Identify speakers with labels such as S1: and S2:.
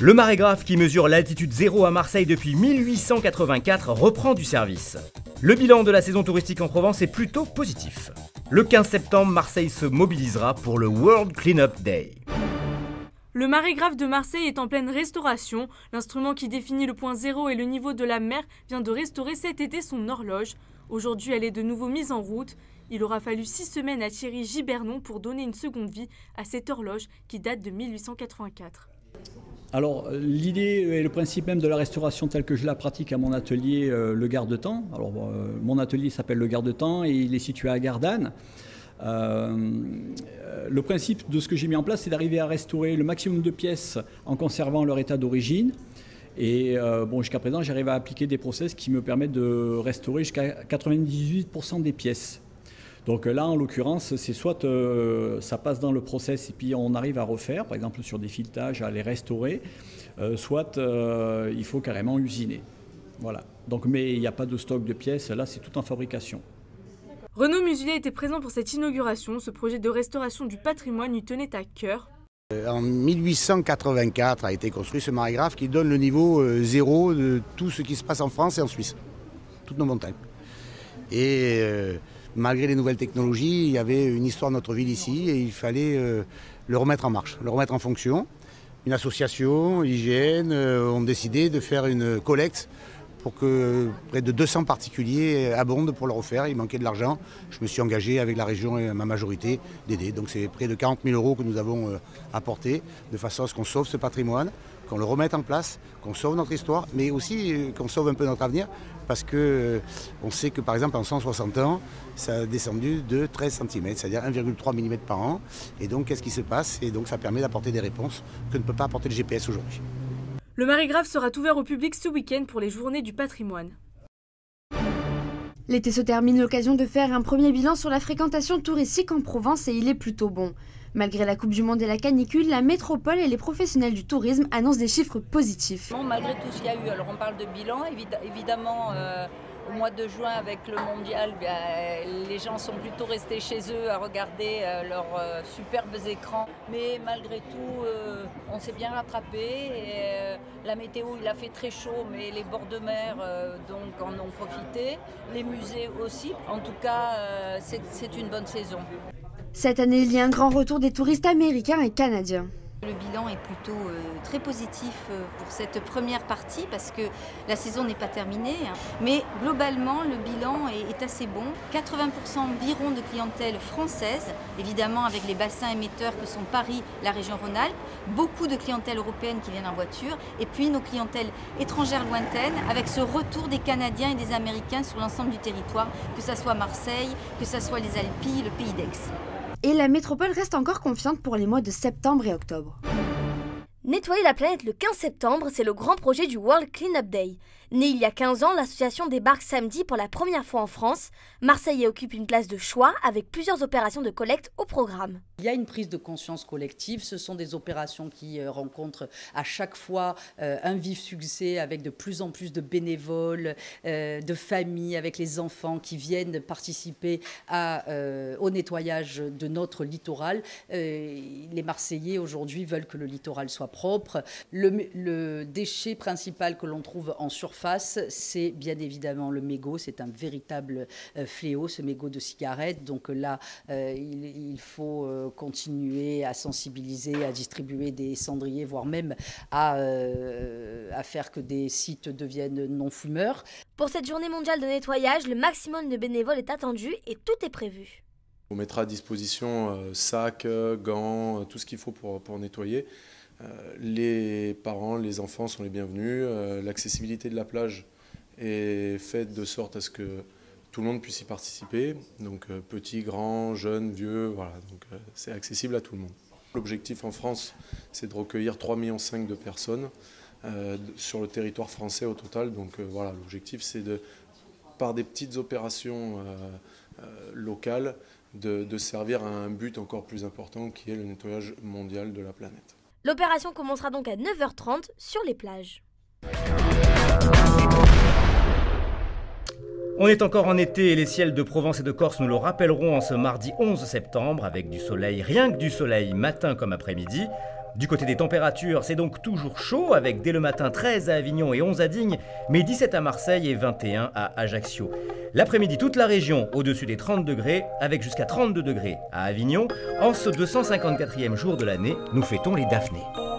S1: Le marégraphe qui mesure l'altitude zéro à Marseille depuis 1884 reprend du service. Le bilan de la saison touristique en Provence est plutôt positif. Le 15 septembre, Marseille se mobilisera pour le World Cleanup Day.
S2: Le marégraphe de Marseille est en pleine restauration. L'instrument qui définit le point zéro et le niveau de la mer vient de restaurer cet été son horloge. Aujourd'hui, elle est de nouveau mise en route. Il aura fallu 6 semaines à Thierry Gibernon pour donner une seconde vie à cette horloge qui date de 1884.
S3: Alors l'idée et le principe même de la restauration telle que je la pratique à mon atelier, le Garde-Temps. Alors mon atelier s'appelle le Garde-Temps et il est situé à Gardanne. Le principe de ce que j'ai mis en place, c'est d'arriver à restaurer le maximum de pièces en conservant leur état d'origine. Et jusqu'à présent, j'arrive à appliquer des process qui me permettent de restaurer jusqu'à 98% des pièces. Donc là, en l'occurrence, c'est soit ça passe dans le process et puis on arrive à refaire, par exemple sur des filetages, à les restaurer, soit il faut carrément usiner. Voilà. Donc, mais il n'y a pas de stock de pièces, là c'est tout en fabrication.
S2: Renaud Musulet était présent pour cette inauguration. Ce projet de restauration du patrimoine lui tenait à cœur.
S4: En 1884 a été construit ce marégraphe qui donne le niveau zéro de tout ce qui se passe en France et en Suisse, toutes nos montagnes. Et malgré les nouvelles technologies, il y avait une histoire de notre ville ici et il fallait le remettre en marche, le remettre en fonction. Une association, l'hygiène, ont décidé de faire une collecte pour que près de 200 particuliers abondent pour le refaire. Il manquait de l'argent. Je me suis engagé avec la région et ma majorité d'aider. Donc c'est près de 40 000 € que nous avons apportés de façon à ce qu'on sauve ce patrimoine, qu'on le remette en place, qu'on sauve notre histoire, mais aussi qu'on sauve un peu notre avenir. Parce qu'on sait que par exemple en 160 ans, ça a descendu de 13 cm, c'est-à-dire 1,3 mm par an. Et donc qu'est-ce qui se passe? Et donc ça permet d'apporter des réponses que ne peut pas apporter le GPS aujourd'hui.
S2: Le marégraphe sera ouvert au public ce week-end pour les journées du patrimoine.
S5: L'été se termine, l'occasion de faire un premier bilan sur la fréquentation touristique en Provence et il est plutôt bon. Malgré la Coupe du Monde et la canicule, la métropole et les professionnels du tourisme annoncent des chiffres positifs.
S6: Malgré tout ce qu'il y a eu, alors on parle de bilan, évidemment au mois de juin avec le mondial, les gens sont plutôt restés chez eux à regarder leurs superbes écrans. Mais malgré tout, on s'est bien rattrapé. Et, la météo, il a fait très chaud, mais les bords de mer donc en ont profité. Les musées aussi. En tout cas, c'est une bonne saison.
S5: Cette année, il y a un grand retour des touristes américains et canadiens.
S7: Le bilan est plutôt très positif pour cette première partie parce que la saison n'est pas terminée. Mais globalement, le bilan est assez bon. 80% environ de clientèle française, évidemment avec les bassins émetteurs que sont Paris, la région Rhône-Alpes. Beaucoup de clientèle européenne qui viennent en voiture. Et puis nos clientèles étrangères lointaines avec ce retour des Canadiens et des Américains sur l'ensemble du territoire, que ce soit Marseille, que ce soit les Alpilles, le Pays d'Aix.
S5: Et la métropole reste encore confiante pour les mois de septembre et octobre.
S8: Nettoyer la planète le 15 septembre, c'est le grand projet du World Cleanup Day. Né il y a 15 ans, l'association débarque samedi pour la première fois en France. Marseille occupe une place de choix avec plusieurs opérations de collecte au programme.
S9: Il y a une prise de conscience collective. Ce sont des opérations qui rencontrent à chaque fois un vif succès avec de plus en plus de bénévoles, de familles avec les enfants qui viennent participer au nettoyage de notre littoral. Les Marseillais aujourd'hui veulent que le littoral soit propre. Le déchet principal que l'on trouve en surface, c'est bien évidemment le mégot. C'est un véritable fléau, ce mégot de cigarette. Donc là, il faut continuer à sensibiliser, à distribuer des cendriers, voire même à faire que des sites deviennent non-fumeurs.
S8: Pour cette journée mondiale de nettoyage, le maximum de bénévoles est attendu et tout est prévu.
S10: On mettra à disposition sacs, gants, tout ce qu'il faut pour nettoyer. Les parents, les enfants sont les bienvenus. L'accessibilité de la plage est faite de sorte à ce que tout le monde puisse y participer. Donc petits, grands, jeunes, vieux, voilà. Donc c'est accessible à tout le monde. L'objectif en France, c'est de recueillir 3,5 millions de personnes sur le territoire français au total. Donc voilà, l'objectif, c'est par des petites opérations locales, de servir à un but encore plus important qui est le nettoyage mondial de la planète.
S8: L'opération commencera donc à 9h30 sur les plages.
S1: On est encore en été et les ciels de Provence et de Corse nous le rappelleront en ce mardi 11 septembre avec du soleil, rien que du soleil, matin comme après-midi. Du côté des températures, c'est donc toujours chaud, avec dès le matin 13 à Avignon et 11 à Digne, mais 17 à Marseille et 21 à Ajaccio. L'après-midi, toute la région au-dessus des 30 degrés, avec jusqu'à 32 degrés à Avignon. En ce 254e jour de l'année, nous fêtons les Daphnées.